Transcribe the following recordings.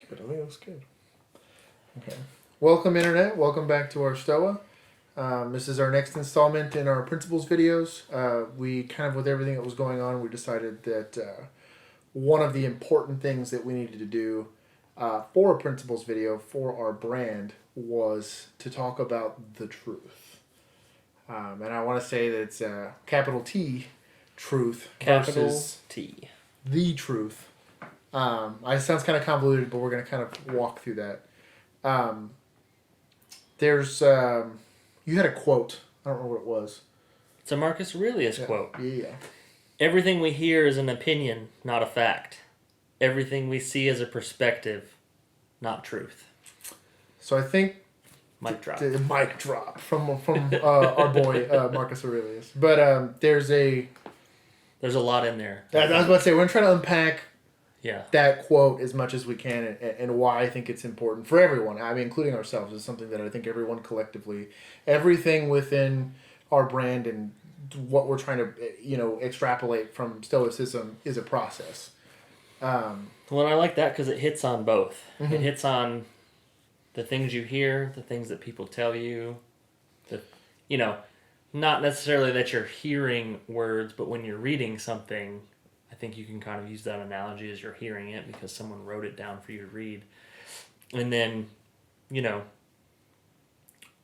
good. I think it looks good. Okay. Welcome, Internet. Welcome back to our Stoa. This is our next installment in our principles videos. We kind of, with everything that was going on, we decided that one of the important things that we needed to do for a principles video for our brand was to talk about the truth. And I want to say that it's capital T truth Capital versus T. the truth. It sounds kind of convoluted, but we're going to kind of walk through that. There's you had a quote. I don't know what it was. It's a Marcus Aurelius quote. Yeah. Everything we hear is an opinion, not a fact. Everything we see is a perspective, not truth. So I think Mic drop. Mic drop from our boy Marcus Aurelius. But there's a lot in there. I was about to say we're gonna try to unpack Yeah. that quote as much as we can and why I think it's important for everyone. I mean, including ourselves, is something that I think everyone collectively, everything within our brand and what we're trying to extrapolate from Stoicism is a process. Well, I like that because it hits on both. Mm-hmm. It hits on the things you hear, the things that people tell you, not necessarily that you're hearing words, but when you're reading something, I think you can kind of use that analogy as you're hearing it because someone wrote it down for you to read. And then,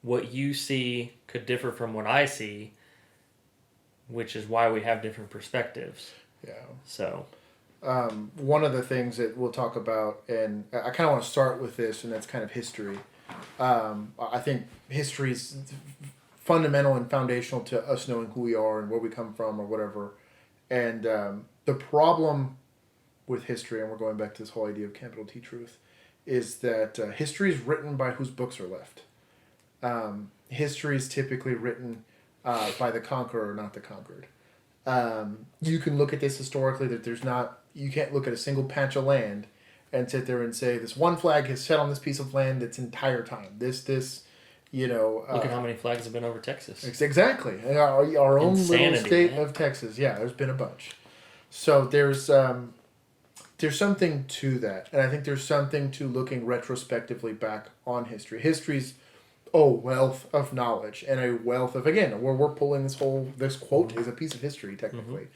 what you see could differ from what I see, which is why we have different perspectives. Yeah. So, one of the things that we'll talk about, and I kind of want to start with this, and that's kind of history. I think history is fundamental and foundational to us knowing who we are and where we come from or whatever. And the problem with history, and we're going back to this whole idea of capital T truth, is that history is written by whose books are left. History is typically written by the conqueror, not the conquered. You can look at this historically that you can't look at a single patch of land and sit there and say this one flag has set on this piece of land its entire time. Look at how many flags have been over Texas. Exactly. Our own Insanity, little state man. of Texas. Yeah, there's been a bunch. So there's something to that. And I think there's something to looking retrospectively back on history. History's a wealth of knowledge and a wealth of, again, where we're pulling this quote is a piece of history, technically.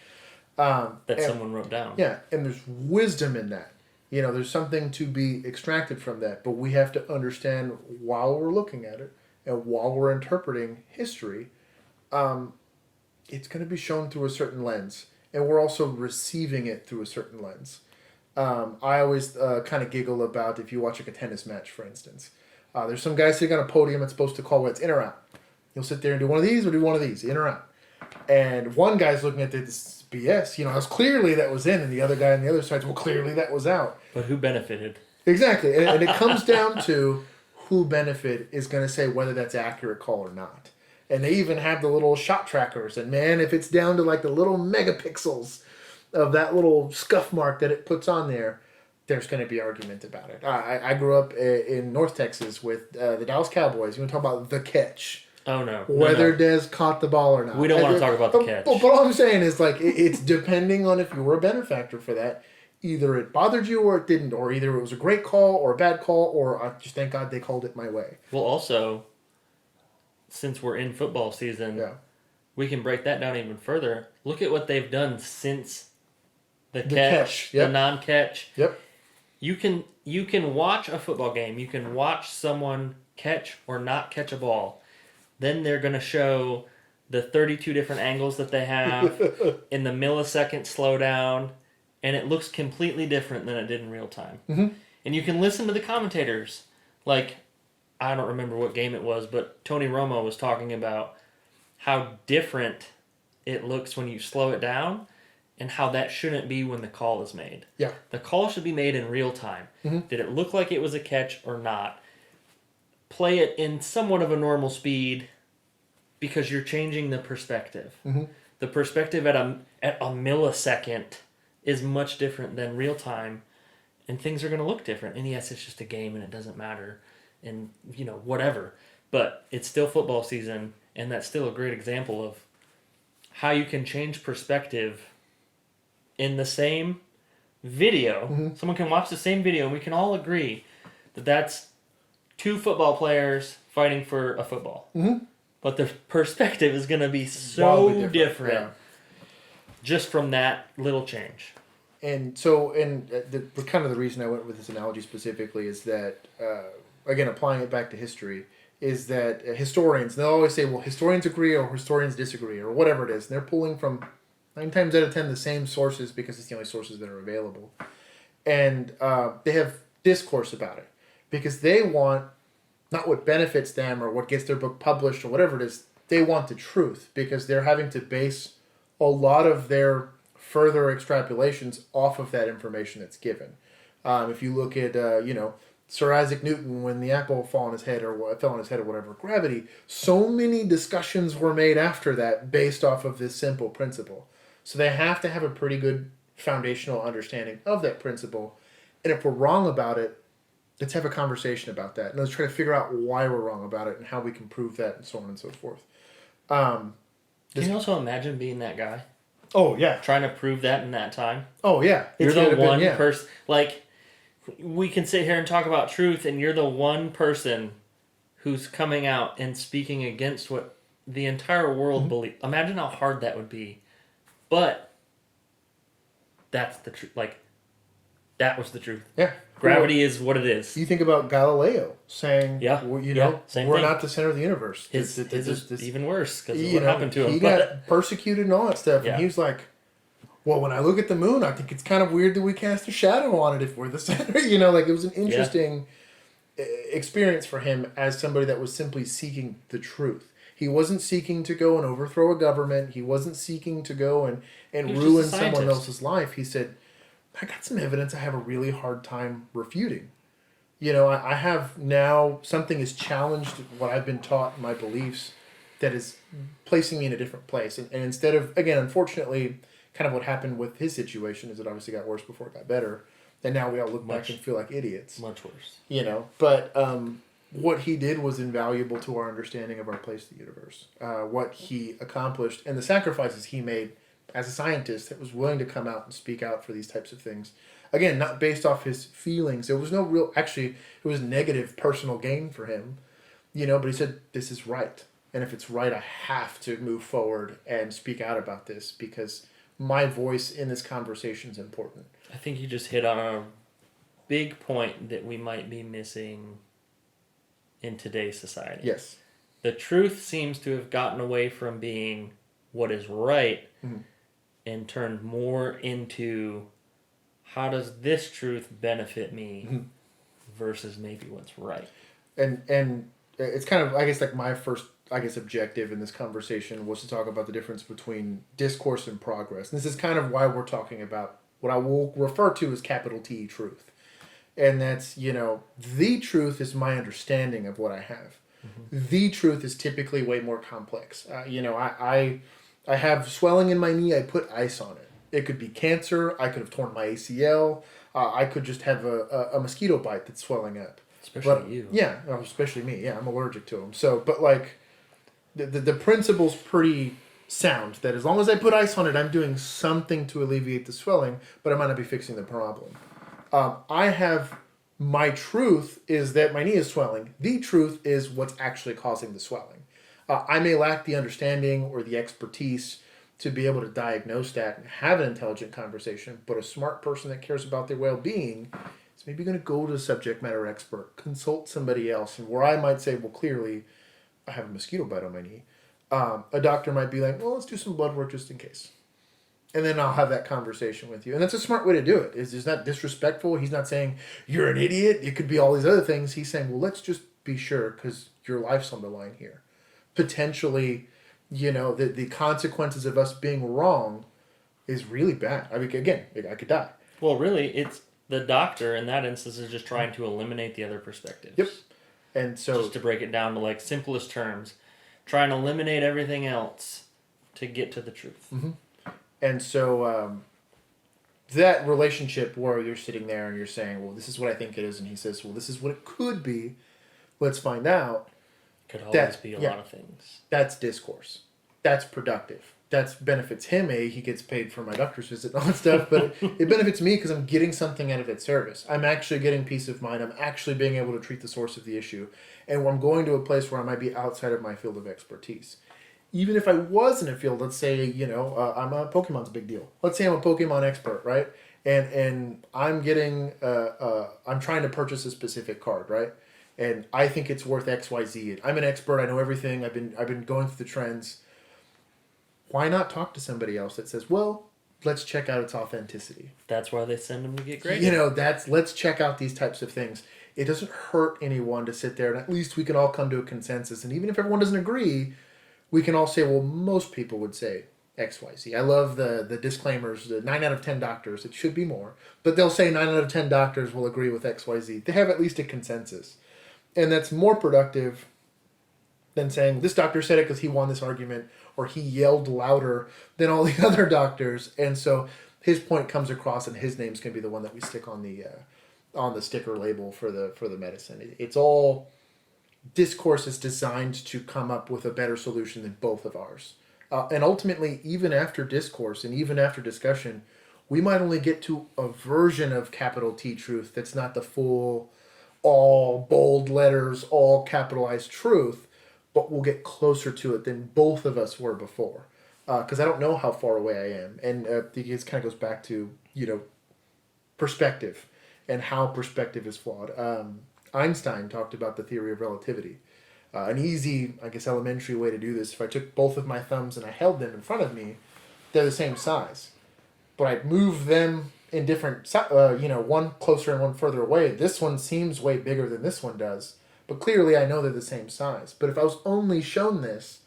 Someone wrote down. Yeah, and there's wisdom in that. There's something to be extracted from that, but we have to understand while we're looking at it and while we're interpreting history, it's going to be shown through a certain lens, and we're also receiving it through a certain lens. I always kind of giggle about if you watch a tennis match, for instance. There's some guy sitting on a podium that's supposed to call what's in or out. He'll sit there and do one of these or do one of these, in or out. And one guy's looking at this BS. It's clearly that was in, and the other guy on the other side's, well, clearly that was out. But who benefited? Exactly. And it comes down to who benefit is going to say whether that's accurate call or not. And they even have the little shot trackers. And man, if it's down to like the little megapixels of that little scuff mark that it puts on there, there's going to be argument about it. I grew up in North Texas with the Dallas Cowboys. You want to talk about the catch. Oh, no. Whether Dez caught the ball or not. We don't want to talk about the catch. But all I'm saying is, it's depending on if you were a benefactor for that. Either it bothered you or it didn't. Or either it was a great call or a bad call, or I just thank God they called it my way. Well, also, since we're in football season, we can break that down even further. Look at what they've done since the catch. Yep. The non-catch. Yep. You can watch a football game. You can watch someone catch or not catch a ball. Then they're going to show the 32 different angles that they have in the millisecond slowdown, and it looks completely different than it did in real time. Mm-hmm. And you can listen to the commentators. Like, I don't remember what game it was, but Tony Romo was talking about how different it looks when you slow it down and how that shouldn't be when the call is made. Yeah. The call should be made in real time. Mm-hmm. Did it look like it was a catch or not? Play it in somewhat of a normal speed because you're changing the perspective. Mm-hmm. The perspective at a millisecond is much different than real time, and things are going to look different. And yes, it's just a game and it doesn't matter, and whatever. But it's still football season, and that's still a great example of how you can change perspective in the same video, someone can watch the same video, and we can all agree that that's two football players fighting for a football. But the perspective is going to be so different just from that little change. And so, the kind of the reason I went with this analogy specifically is that, again, applying it back to history, is that historians, they'll always say, well, historians agree or historians disagree or whatever it is. And they're pulling from 9 times out of 10 the same sources because it's the only sources that are available. And they have discourse about it because they want not what benefits them or what gets their book published or whatever it is. They want the truth because they're having to base a lot of their further extrapolations off of that information that's given. If you look at, Sir Isaac Newton, when the apple fell on his head or whatever, gravity, so many discussions were made after that based off of this simple principle. So they have to have a pretty good foundational understanding of that principle. And if we're wrong about it, let's have a conversation about that. And let's try to figure out why we're wrong about it and how we can prove that and so on and so forth. Can you also imagine being that guy? Oh, yeah. Trying to prove that in that time? Oh, yeah. You're the one person. Like, we can sit here and talk about truth, and you're the one person who's coming out and speaking against what the entire world believes. Imagine how hard that would be. But that's the truth. Like, that was the truth. Yeah. Gravity is what it is. You think about Galileo saying, we're same not the center of the universe. His is even worse because of what happened to him. He got persecuted and all that stuff. Yeah. And he was like, well, when I look at the moon, I think it's kind of weird that we cast a shadow on it if we're the center. It was an interesting experience for him as somebody that was simply seeking the truth. He wasn't seeking to go and overthrow a government. He wasn't seeking to go and ruin someone else's life. He said, I got some evidence I have a really hard time refuting. I have now, something has challenged what I've been taught in my beliefs that is placing me in a different place. And instead of, again, unfortunately, kind of what happened with his situation is it obviously got worse before it got better. And now we all look back and feel like idiots. Much worse. But what he did was invaluable to our understanding of our place in the universe. What he accomplished and the sacrifices he made as a scientist that was willing to come out and speak out for these types of things. Again, not based off his feelings. There was no real, actually, it was negative personal gain for him. But he said, this is right. And if it's right, I have to move forward and speak out about this because my voice in this conversation is important. I think you just hit on a big point that we might be missing in today's society. Yes. The truth seems to have gotten away from being what is right and turned more into how does this truth benefit me versus maybe what's right. And it's kind of, I guess, like my first, objective in this conversation was to talk about the difference between discourse and progress. And this is kind of why we're talking about what I will refer to as capital T truth. And that's, the truth is my understanding of what I have. The truth is typically way more complex. I have swelling in my knee. I put ice on it. It could be cancer. I could have torn my ACL. I could just have a mosquito bite that's swelling up. Especially you. Yeah, especially me. Yeah, I'm allergic to them. So, but like, the principle's pretty sound. That as long as I put ice on it, I'm doing something to alleviate the swelling, but I might not be fixing the problem. My truth is that my knee is swelling. The truth is what's actually causing the swelling. I may lack the understanding or the expertise to be able to diagnose that and have an intelligent conversation, but a smart person that cares about their well-being is maybe going to go to a subject matter expert, consult somebody else, and where I might say, well, clearly, I have a mosquito bite on my knee. A doctor might be like, well, let's do some blood work just in case. And then I'll have that conversation with you. And that's a smart way to do it. It's not disrespectful. He's not saying, you're an idiot. It could be all these other things. He's saying, well, let's just be sure because your life's on the line here. Potentially, the consequences of us being wrong is really bad. I mean, again, I could die. Well, really, it's the doctor in that instance is just trying to eliminate the other perspectives. Yep. And so, just to break it down to like simplest terms, trying to eliminate everything else to get to the truth. Mm-hmm. And so that relationship where you're sitting there and you're saying, well, this is what I think it is. And he says, well, this is what it could be. Let's find out. Could always be a lot of things. That's discourse. That's productive. that benefits him. He gets paid for my doctor's visit and all that stuff, but it benefits me because I'm getting something out of its service. I'm actually getting peace of mind. I'm actually being able to treat the source of the issue, and I'm going to a place where I might be outside of my field of expertise. Even if I was in a field, let's say, I'm a Pokemon's a big deal. Let's say I'm a Pokemon expert, right? And I'm getting, I'm trying to purchase a specific card, right? And I think it's worth XYZ. I'm an expert. I know everything. I've been going through the trends. Why not talk to somebody else that says, well, let's check out its authenticity. That's why they send them to get graded. Let's check out these types of things. It doesn't hurt anyone to sit there, and at least we can all come to a consensus. And even if everyone doesn't agree, we can all say, well, most people would say XYZ. I love the disclaimers, the 9 out of 10 doctors. It should be more. But they'll say 9 out of 10 doctors will agree with XYZ. They have at least a consensus. And that's more productive than saying, this doctor said it because he won this argument, or he yelled louder than all the other doctors. And so his point comes across, and his name's going to be the one that we stick on the sticker label for the medicine. It's all discourse is designed to come up with a better solution than both of ours. And ultimately, even after discourse and even after discussion, we might only get to a version of capital T truth that's not the full, all bold letters, all capitalized truth, but we'll get closer to it than both of us were before. Because I don't know how far away I am. And it kind of goes back to, perspective and how perspective is flawed. Einstein talked about the theory of relativity. An easy, I guess, elementary way to do this, if I took both of my thumbs and I held them in front of me, they're the same size. But I move them in different, one closer and one further away. This one seems way bigger than this one does. But clearly I know they're the same size. But if I was only shown this,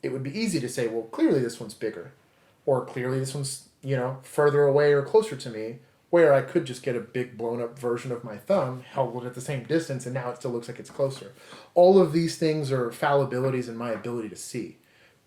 it would be easy to say, well, clearly this one's bigger. Or clearly this one's, further away or closer to me. Where I could just get a big blown up version of my thumb held at the same distance, and now it still looks like it's closer. All of these things are fallibilities in my ability to see,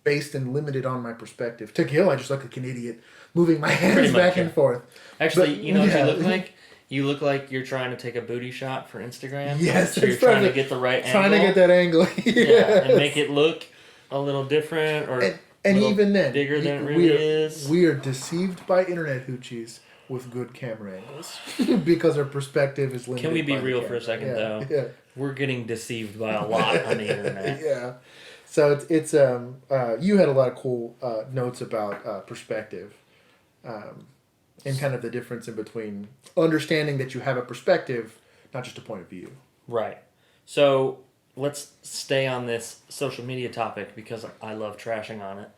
based and limited on my perspective. To Gil, I just look like an idiot, moving my hands back and forth. Actually, what you look like? You look like you're trying to take a booty shot for Instagram. Yes, so you're trying to get the right angle. Trying to get that angle. Yeah, and make it look a little different or and even then, bigger than it really is. We are deceived by internet hoochies with good camera angles because our perspective is limited. Can we be real for a second, though? Yeah. We're getting deceived by a lot on the internet. Yeah. So it's you had a lot of cool notes about perspective, and kind of the difference in between understanding that you have a perspective, not just a point of view. Right. So let's stay on this social media topic because I love trashing on it,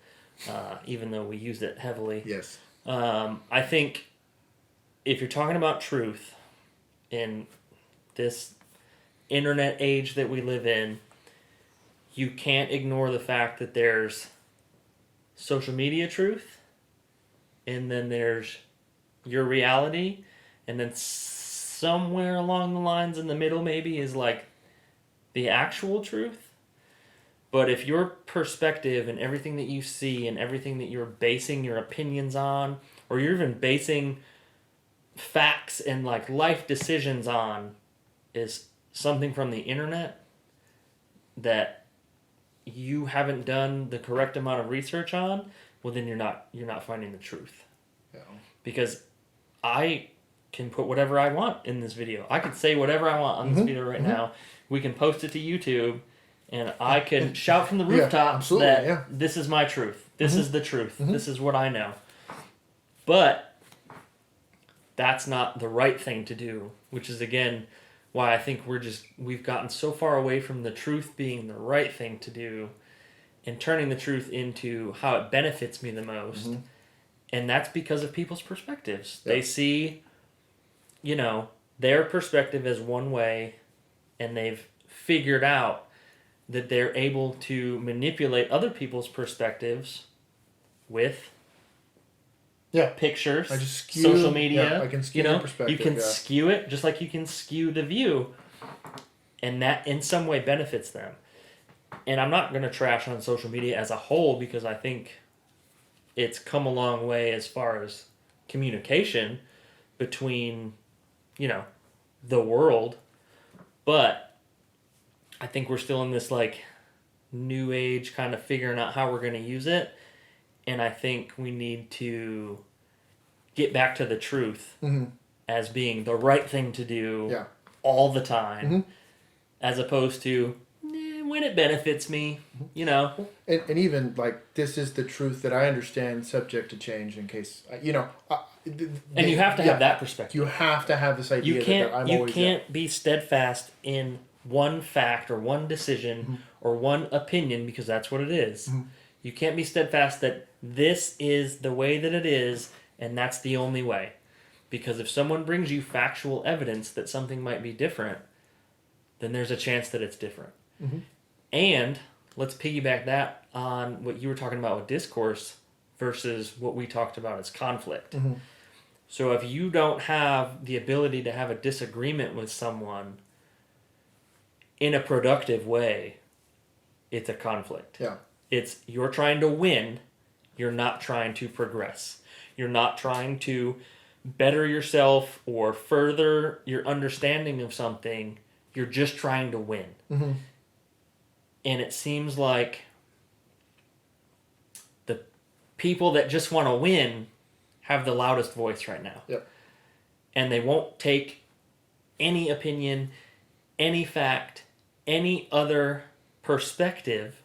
even though we used it heavily. Yes. I think if you're talking about truth in this internet age that we live in, you can't ignore the fact that there's social media truth, and then there's your reality, and then somewhere along the lines in the middle maybe is like the actual truth. But if your perspective and everything that you see and everything that you're basing your opinions on, or you're even basing facts and like life decisions on, is something from the internet that you haven't done the correct amount of research on, well then you're not finding the truth. Yeah. Because I can put whatever I want in this video. I could say whatever I want on this video right now. We can post it to YouTube, and I can shout from the rooftops that this is my truth. This is the truth. This is what I know. But that's not the right thing to do, which is, again, why I think we've gotten so far away from the truth being the right thing to do and turning the truth into how it benefits me the most. And that's because of people's perspectives. Yep. They see, their perspective as one way, and they've figured out that they're able to manipulate other people's perspectives with pictures, social media. I can skew your perspective. You can skew it just like you can skew the view, and that in some way benefits them. And I'm not going to trash on social media as a whole because I think it's come a long way as far as communication between, the world. But I think we're still in this like new age kind of figuring out how we're going to use it. And I think we need to get back to the truth as being the right thing to do all the time, as opposed to when it benefits me, you know. And even like, this is the truth that I understand, subject to change in case, And you have to have that perspective. You have to have this idea that I'm always... You can't be steadfast in one fact or one decision or one opinion, because that's what it is. You can't be steadfast that this is the way that it is and that's the only way. Because if someone brings you factual evidence that something might be different, then there's a chance that it's different. And let's piggyback that on what you were talking about with discourse versus what we talked about as conflict. So if you don't have the ability to have a disagreement with someone in a productive way, it's a conflict. Yeah. It's you're trying to win, you're not trying to progress. You're not trying to better yourself or further your understanding of something. You're just trying to win. And it seems like the people that just want to win have the loudest voice right now. Yep. And they won't take any opinion, any fact, any other perspective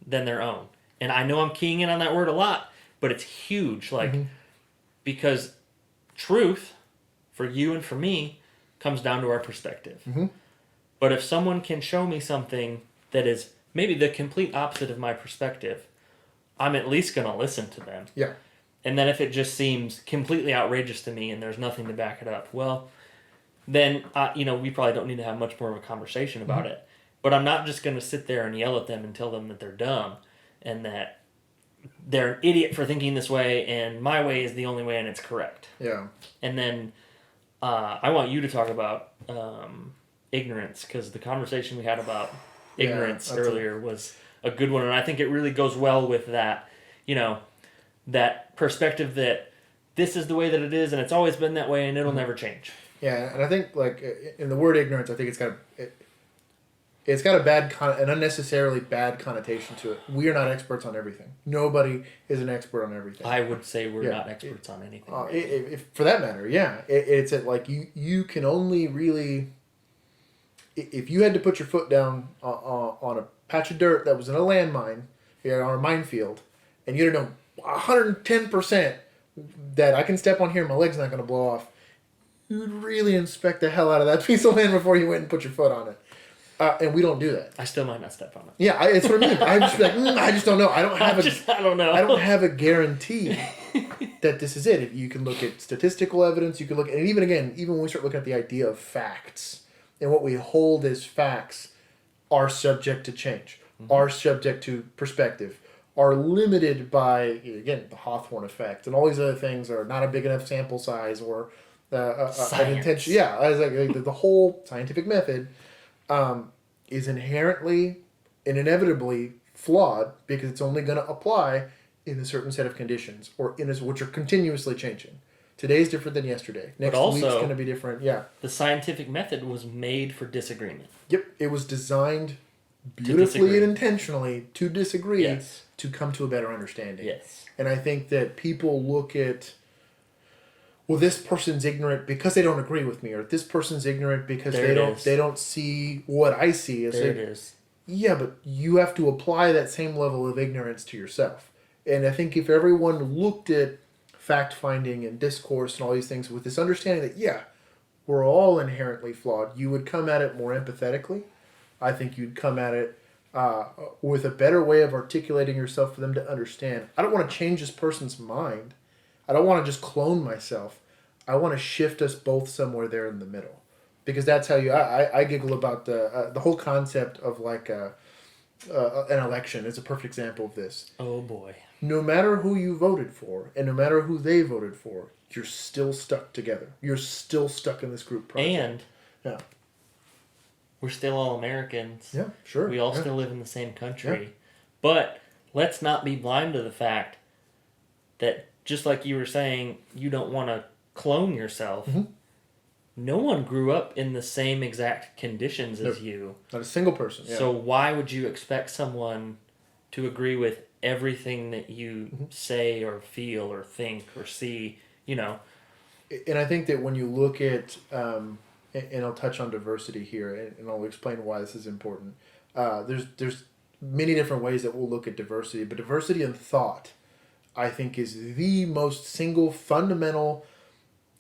than their own. And I know I'm keying in on that word a lot, but it's huge. Like, because truth for you and for me comes down to our perspective. But if someone can show me something that is maybe the complete opposite of my perspective, I'm at least going to listen to them. Yeah. And then if it just seems completely outrageous to me and there's nothing to back it up, well, then, we probably don't need to have much more of a conversation about it. But I'm not just going to sit there and yell at them and tell them that they're dumb and that they're an idiot for thinking this way and my way is the only way and it's correct. Yeah. And then I want you to talk about ignorance, because the conversation we had about ignorance earlier was a good one. And I think it really goes well with that, that perspective that this is the way that it is and it's always been that way and it'll never change. Yeah, and I think, like, in the word ignorance, I think it's got an unnecessarily bad connotation to it. We are not experts on everything. Nobody is an expert on everything. I would say we're not experts on anything. If for that matter, yeah. It's like you can only really... If you had to put your foot down on a patch of dirt that was in a landmine, on a minefield, and you don't know 110% that I can step on here and my leg's not going to blow off, you'd really inspect the hell out of that piece of land before you went and put your foot on it. And we don't do that. I still might not step on it. Yeah, it's what I mean. I'm just like, I just don't know. I don't have a guarantee that this is it. If you can look at statistical evidence, you can look at, and even when we start looking at the idea of facts and what we hold as facts are subject to change, are subject to perspective, are limited by, again, the Hawthorne effect, and all these other things are not a big enough sample size or an intention. Yeah, I was like, the whole scientific method is inherently and inevitably flawed because it's only going to apply in a certain set of conditions or which are continuously changing. Today's different than yesterday. Next week's going to be different. Yeah. The scientific method was made for disagreement. Yep. It was designed beautifully and intentionally to disagree to come to a better understanding. Yes. And I think that people look at, well, this person's ignorant because they don't agree with me, or this person's ignorant because they don't see what I see. It is. Yeah, but you have to apply that same level of ignorance to yourself. And I think if everyone looked at fact-finding and discourse and all these things with this understanding that, we're all inherently flawed, you would come at it more empathetically. I think you'd come at it with a better way of articulating yourself for them to understand. I don't want to change this person's mind. I don't want to just clone myself. I want to shift us both somewhere there in the middle. Because that's how I giggle about the whole concept of like an election is a perfect example of this. Oh boy. No matter who you voted for and no matter who they voted for, you're still stuck together. You're still stuck in this group project. And we're still all Americans. Yeah, sure. We all still live in the same country. Yeah. But let's not be blind to the fact that just like you were saying, you don't want to clone yourself. No one grew up in the same exact conditions as you. Not a single person. Yeah. So why would you expect someone to agree with everything that you say or feel or think or see, And I think that when you look at, and I'll touch on diversity here, and I'll explain why this is important. There's many different ways that we'll look at diversity, but diversity in thought, I think, is the most single fundamental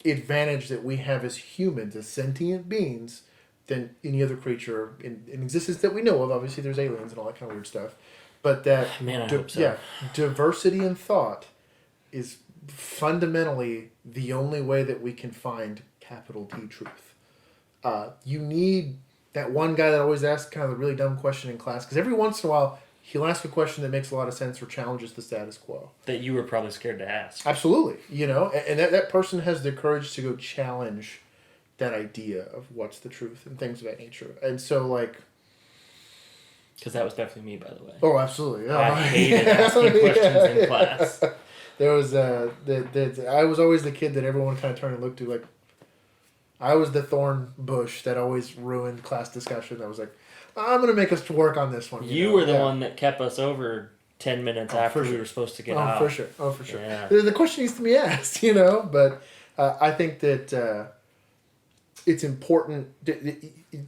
advantage that we have as humans, as sentient beings, than any other creature in existence that we know of. Obviously, there's aliens and all that kind of weird stuff, but that Man, I hope so. diversity in thought is fundamentally the only way that we can find capital T truth. You need that one guy that always asks kind of the really dumb question in class, because every once in a while he'll ask a question that makes a lot of sense or challenges the status quo. That you were probably scared to ask. Absolutely, and that person has the courage to go challenge that idea of what's the truth and things of that nature. And so, like... Because that was definitely me, by the way. Oh, absolutely. Yeah. I hated asking questions in class. There was I was always the kid that everyone kind of turned and looked to. Like, I was the thorn bush that always ruined class discussion. I was like, I'm going to make us work on this one. You were the one that kept us over 10 minutes after we were supposed to get out. For sure. Oh, for sure. Yeah. The question needs to be asked, But I think that it's important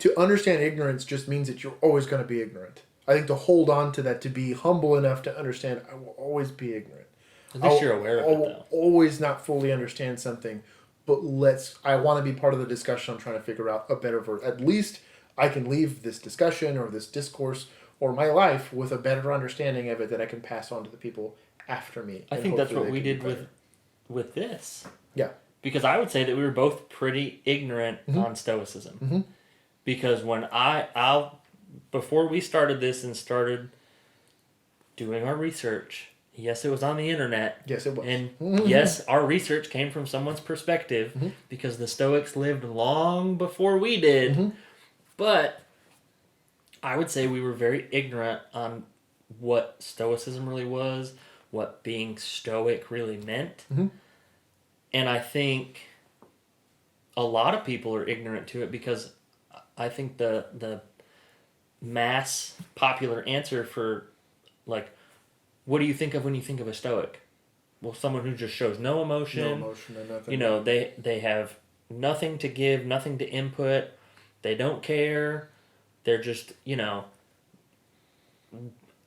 to understand ignorance just means that you're always going to be ignorant. I think to hold on to that, to be humble enough to understand, I will always be ignorant. At least you're aware of it, though. Always not fully understand something, but I want to be part of the discussion. I'm trying to figure out a better version. At least I can leave this discussion or this discourse or my life with a better understanding of it that I can pass on to the people after me. I think that's what we did with this. Yeah. Because I would say that we were both pretty ignorant on Stoicism. Mm-hmm. Because when before we started this and started doing our research, yes, it was on the internet. Yes, it was. And yes, our research came from someone's perspective because the Stoics lived long before we did. Mm-hmm. But I would say we were very ignorant on what Stoicism really was, what being Stoic really meant. Mm-hmm. And I think a lot of people are ignorant to it because I think the mass popular answer for, like, what do you think of when you think of a Stoic? Well, someone who just shows no emotion. No emotion or nothing. They have nothing to give, nothing to input. They don't care. They're just,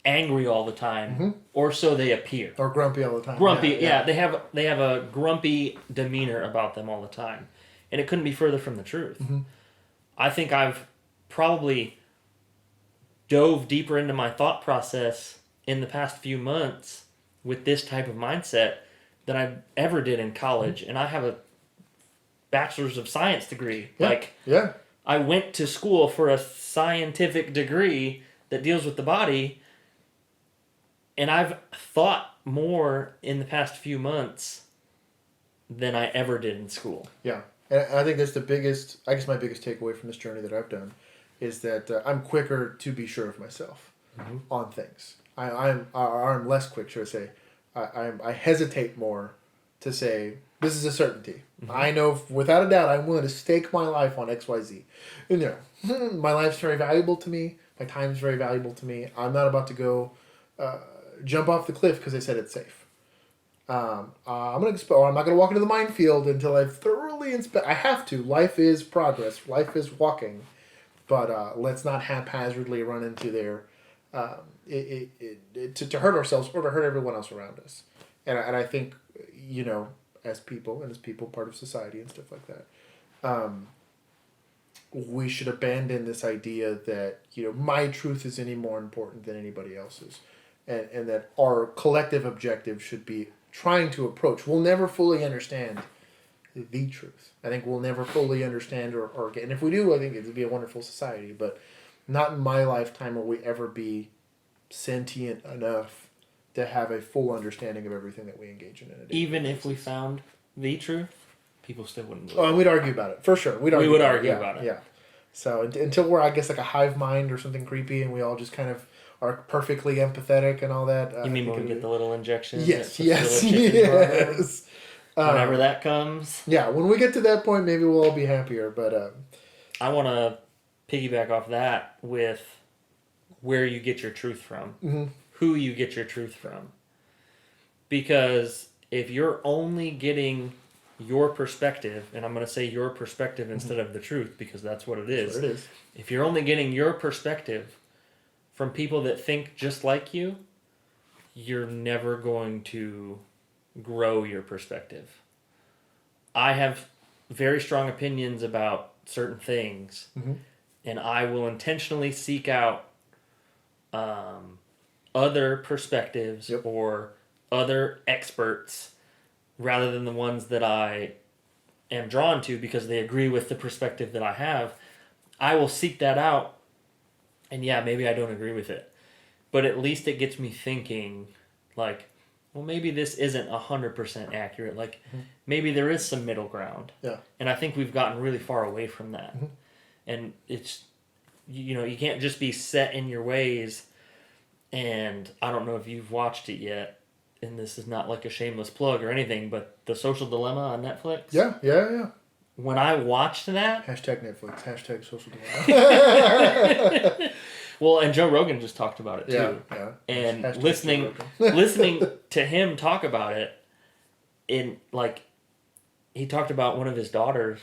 angry all the time, or so they appear. Or grumpy all the time. Grumpy, yeah. They have a grumpy demeanor about them all the time, and it couldn't be further from the truth. Mm-hmm. I think I've probably dove deeper into my thought process in the past few months with this type of mindset than I ever did in college, and I have a bachelor's of science degree. Yeah. I went to school for a scientific degree that deals with the body. And I've thought more in the past few months than I ever did in school. Yeah. And I think that's my biggest takeaway from this journey that I've done is that I'm quicker to be sure of myself on things. I'm less quick, should I say. I hesitate more to say, this is a certainty. Mm-hmm. I know without a doubt I'm willing to stake my life on XYZ. And my life's very valuable to me. My time's very valuable to me. I'm not about to go... jump off the cliff because they said it's safe. I'm not going to walk into the minefield until I've thoroughly I have to. Life is progress. Life is walking. But let's not haphazardly run into there to hurt ourselves or to hurt everyone else around us. And I think, as people, part of society and stuff like that, we should abandon this idea that, my truth is any more important than anybody else's. And that our collective objective should be trying to approach. We'll never fully understand the truth. I think we'll never fully understand or get. And if we do, I think it would be a wonderful society. But not in my lifetime will we ever be sentient enough to have a full understanding of everything that we engage in. Even if we found the truth, people still wouldn't believe it. Oh, and we'd argue about it. For sure. We would argue about it. Yeah. So until we're, I guess, like a hive mind or something creepy and we all just kind of are perfectly empathetic and all that. You mean when we get the little injection? Yes. Whenever that comes. Yeah, when we get to that point, maybe we'll all be happier. But I want to piggyback off that with where you get your truth from. Mm-hmm. who you get your truth from. Because if you're only getting your perspective, and I'm going to say your perspective instead of the truth because that's what it is. That's what it is. If you're only getting your perspective from people that think just like you, you're never going to grow your perspective. I have very strong opinions about certain things, and I will intentionally seek out other perspectives or other experts rather than the ones that I am drawn to because they agree with the perspective that I have. I will seek that out, and yeah, maybe I don't agree with it, but at least it gets me thinking, like, well, maybe this isn't 100% accurate. Like, maybe there is some middle ground. Yeah. And I think we've gotten really far away from that. And it's, you can't just be set in your ways. And I don't know if you've watched it yet, and this is not like a shameless plug or anything, but The Social Dilemma on Netflix. Yeah. When I watched that... Hashtag Netflix. Hashtag Social Dilemma. Well, and Joe Rogan just talked about it too. Yeah. And Hashtag listening to him talk about it, he talked about one of his daughters.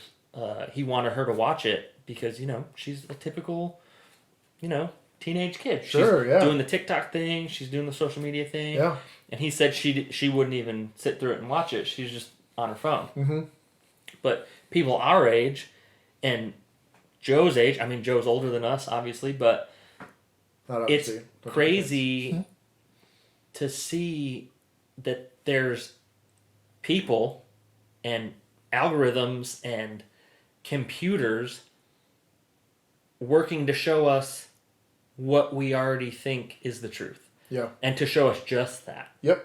He wanted her to watch it because she's a typical, teenage kid. Sure, she's doing the TikTok thing. She's doing the social media thing. Yeah. And he said she wouldn't even sit through it and watch it. She's just on her phone. But people our age, and Joe's age. I mean, Joe's older than us, obviously, but. It's crazy to see that there's people and algorithms and computers working to show us what we already think is the truth. Yeah. And to show us just that. Yep.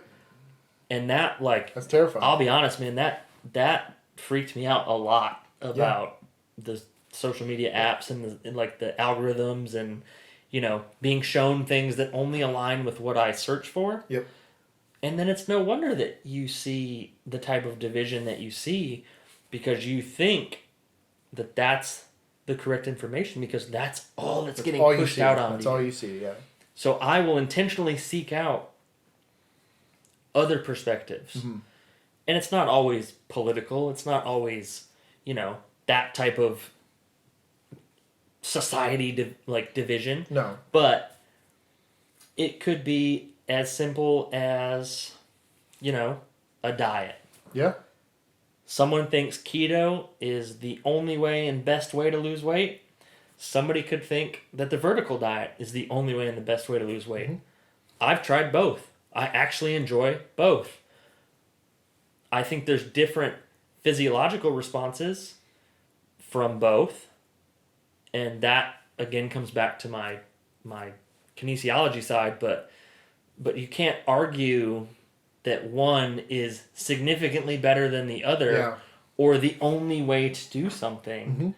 And that, that's terrifying. I'll be honest, man, that freaked me out a lot about the social media apps and the algorithms and being shown things that only align with what I search for. Yep. And then it's no wonder that you see the type of division that you see because you think that that's the correct information because that's all that's getting pushed out on you. That's all you see, yeah. So I will intentionally seek out other perspectives. And it's not always political. It's not always, that type of society division. No. But it could be as simple as, a diet. Yeah. Someone thinks keto is the only way and best way to lose weight. Somebody could think that the vertical diet is the only way and the best way to lose weight. I've tried both. I actually enjoy both. I think there's different physiological responses from both. And that, again, comes back to my kinesiology side, but you can't argue that one is significantly better than the other or the only way to do something.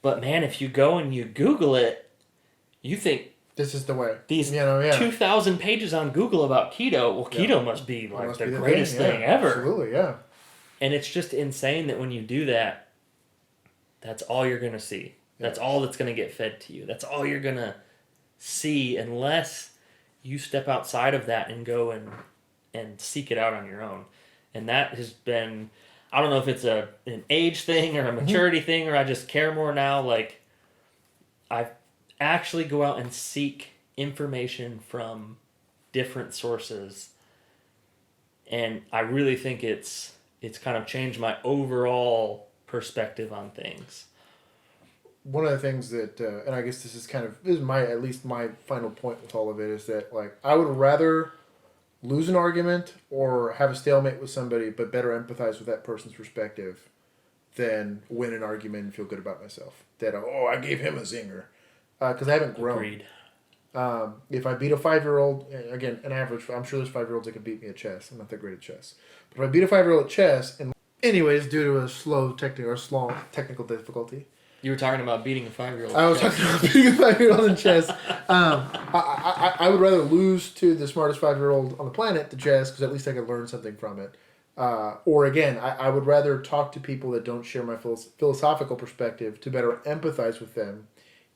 But, man, if you go and you Google it, you think... This is the way. These 2,000 pages on Google about keto, well, keto must be the greatest thing ever. Absolutely, yeah. And it's just insane that when you do that, that's all you're going to see. That's all that's going to get fed to you. That's all you're going to see unless you step outside of that and go and seek it out on your own. And that has been, I don't know if it's an age thing or a maturity thing or I just care more now. I actually go out and seek information from different sources. And I really think it's kind of changed my overall perspective on things. One of the things that, and I guess this is at least my final point with all of it is that I would rather lose an argument or have a stalemate with somebody, but better empathize with that person's perspective than win an argument and feel good about myself. That, I gave him a zinger. Because I haven't grown. Agreed. If I beat a 5-year-old, again, an average, I'm sure there's 5-year-olds that can beat me at chess. I'm not that great at chess. But if I beat a 5-year-old at chess, and anyways, due to a slow technical difficulty. You were talking about beating a 5-year-old. I was talking about beating a 5-year-old in chess. I would rather lose to the smartest 5-year-old on the planet to chess because at least I could learn something from it. Or again, I would rather talk to people that don't share my philosophical perspective to better empathize with them,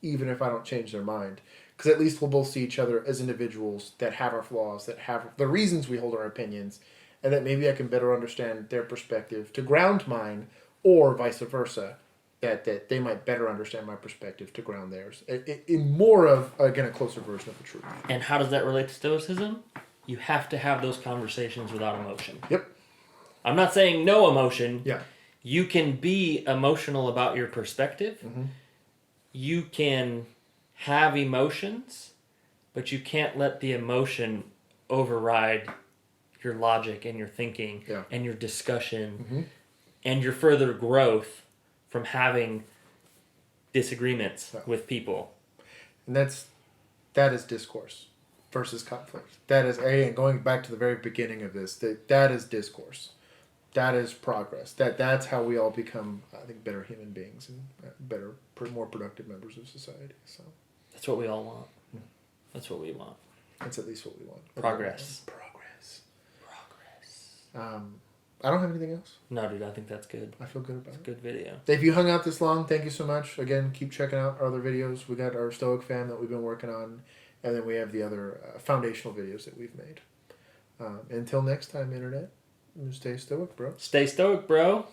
even if I don't change their mind. Because at least we'll both see each other as individuals that have our flaws, that have the reasons we hold our opinions, and that maybe I can better understand their perspective to ground mine, or vice versa, that they might better understand my perspective to ground theirs. In more of, again, a closer version of the truth. And how does that relate to Stoicism? You have to have those conversations without emotion. Yep. I'm not saying no emotion. Yeah. You can be emotional about your perspective. Mm-hmm. You can have emotions, but you can't let the emotion override your logic and your thinking and your discussion and your further growth from having disagreements with people. And that is discourse versus conflict. That is, again, going back to the very beginning of this, that is discourse. That is progress. That's how we all become, I think, better human beings and better, more productive members of society. So that's what we all want. That's what we want. That's at least what we want. Progress. I don't have anything else. No, dude, I think that's good. I feel good about it. Good video. If you hung out this long, thank you so much. Again, keep checking out our other videos. We got our Stoic fam that we've been working on, and then we have the other foundational videos that we've made. Until next time, Internet, stay stoic, bro. Stay stoic, bro.